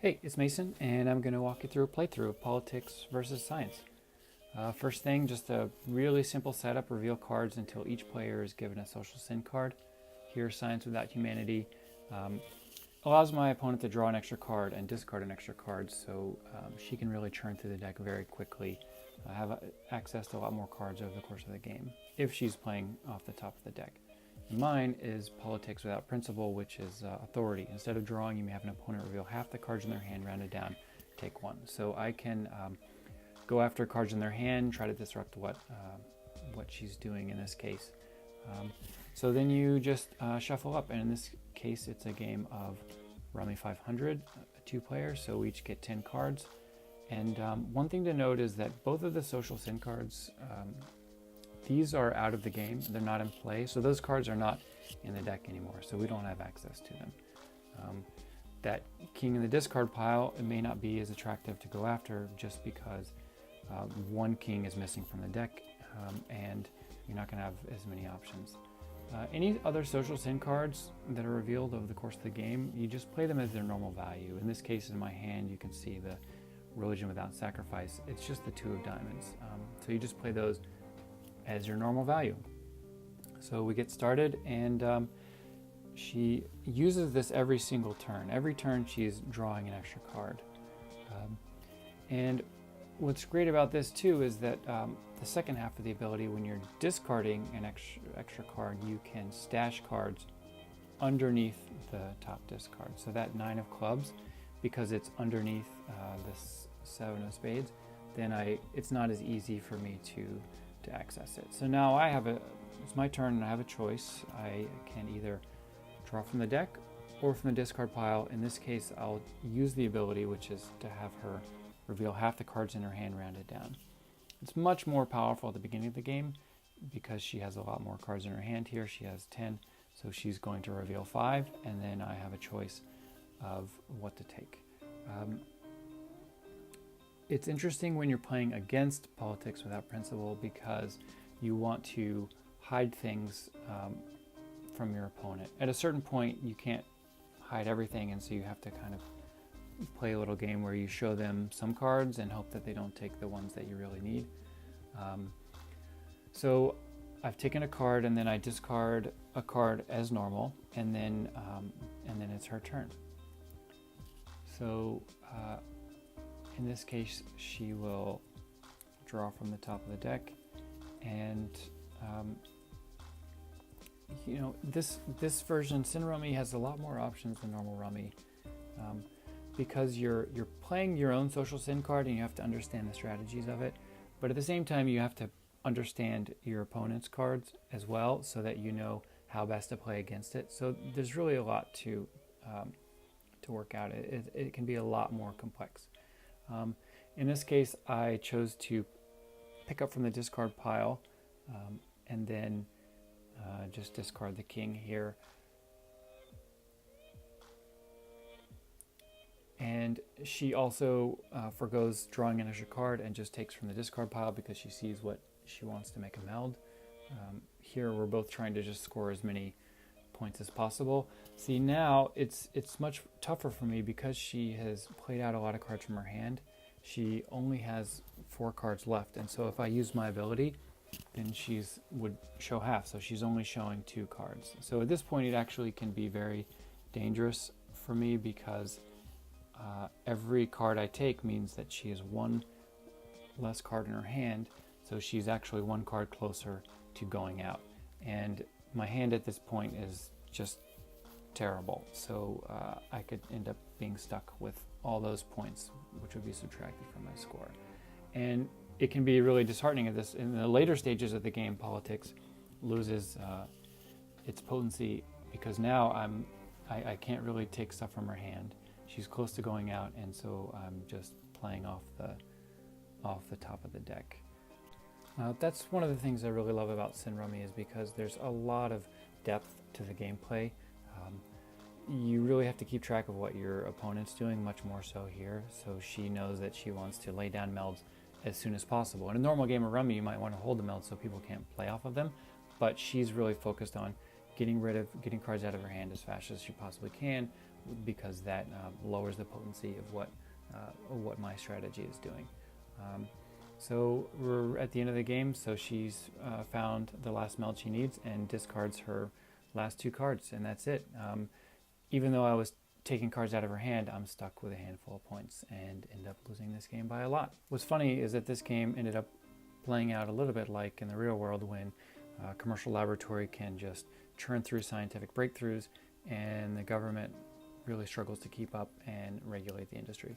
Hey, it's Mason, and I'm going to walk you through a playthrough of Politics versus Science. First thing, just a really simple setup. Reveal cards until each player is given a social sin card. Here, Science Without Humanity allows my opponent to draw an extra card and discard an extra card, so she can really churn through the deck very quickly, have access to a lot more cards over the course of the game, if she's playing off the top of the deck. Mine is Politics Without Principle, which is authority. Instead of drawing, you may have an opponent reveal half the cards in their hand, rounded down, take one. So I can go after cards in their hand, try to disrupt what she's doing in this case. So then you just shuffle up, and in this case, it's a game of Rummy 500, two players, so we each get 10 cards. And one thing to note is that both of the social sin cards, these are out of the game. They're not in play, so those cards are not in the deck anymore, so we don't have access to them. That king in the discard pile, it may not be as attractive to go after just because one king is missing from the deck, and you're not going to have as many options. Any other social sin cards that are revealed over the course of the game, you just play them as their normal value. In this case, in my hand, you can see the Religion Without Sacrifice. It's just the 2 of diamonds. So you just play those as your normal value. So we get started, and she uses this every single turn. Every turn she's drawing an extra card. And what's great about this too is that the second half of the ability, when you're discarding an extra card, you can stash cards underneath the top discard. So that 9 of clubs, because it's underneath this 7 of spades, then it's not as easy for me to access it. So now it's my turn and I have a choice. I can either draw from the deck or from the discard pile. In this case, I'll use the ability, which is to have her reveal half the cards in her hand rounded down. It's much more powerful at the beginning of the game because she has a lot more cards in her hand here. She has 10, so she's going to reveal 5, and then I have a choice of what to take. It's interesting when you're playing against Politics Without Principle because you want to hide things from your opponent. At a certain point, you can't hide everything, and so you have to kind of play a little game where you show them some cards and hope that they don't take the ones that you really need. So I've taken a card, and then I discard a card as normal, and then it's her turn. So in this case, she will draw from the top of the deck, and this version, Sin Rummy, has a lot more options than normal Rummy, because you're playing your own social sin card and you have to understand the strategies of it, but at the same time you have to understand your opponent's cards as well, so that you know how best to play against it. So there's really a lot to work out. It can be a lot more complex. In this case, I chose to pick up from the discard pile, and then just discard the king here. And she also forgoes drawing an extra card and just takes from the discard pile because she sees what she wants to make a meld. Here we're both trying to just score as many points as possible. See, now it's much tougher for me because she has played out a lot of cards from her hand. She only has 4 cards left, and so if I use my ability, then would show half, so she's only showing 2 cards. So at this point it actually can be very dangerous for me because every card I take means that she has 1 less card in her hand, so she's actually 1 card closer to going out. And my hand at this point is just terrible, so I could end up being stuck with all those points, which would be subtracted from my score. And it can be really disheartening at this. In the later stages of the game, Politics loses its potency because now I can't really take stuff from her hand. She's close to going out, and so I'm just playing off the top of the deck. That's one of the things I really love about Sin Rummy, is because there's a lot of depth to the gameplay. You really have to keep track of what your opponent's doing, much more so here. So she knows that she wants to lay down melds as soon as possible. In a normal game of Rummy, you might want to hold the melds so people can't play off of them, but she's really focused on getting cards out of her hand as fast as she possibly can, because that lowers the potency of what my strategy is doing. So we're at the end of the game, so she's found the last meld she needs and discards her last 2 cards, and that's it. Even though I was taking cards out of her hand, I'm stuck with a handful of points and end up losing this game by a lot. What's funny is that this game ended up playing out a little bit like in the real world when a commercial laboratory can just churn through scientific breakthroughs and the government really struggles to keep up and regulate the industry.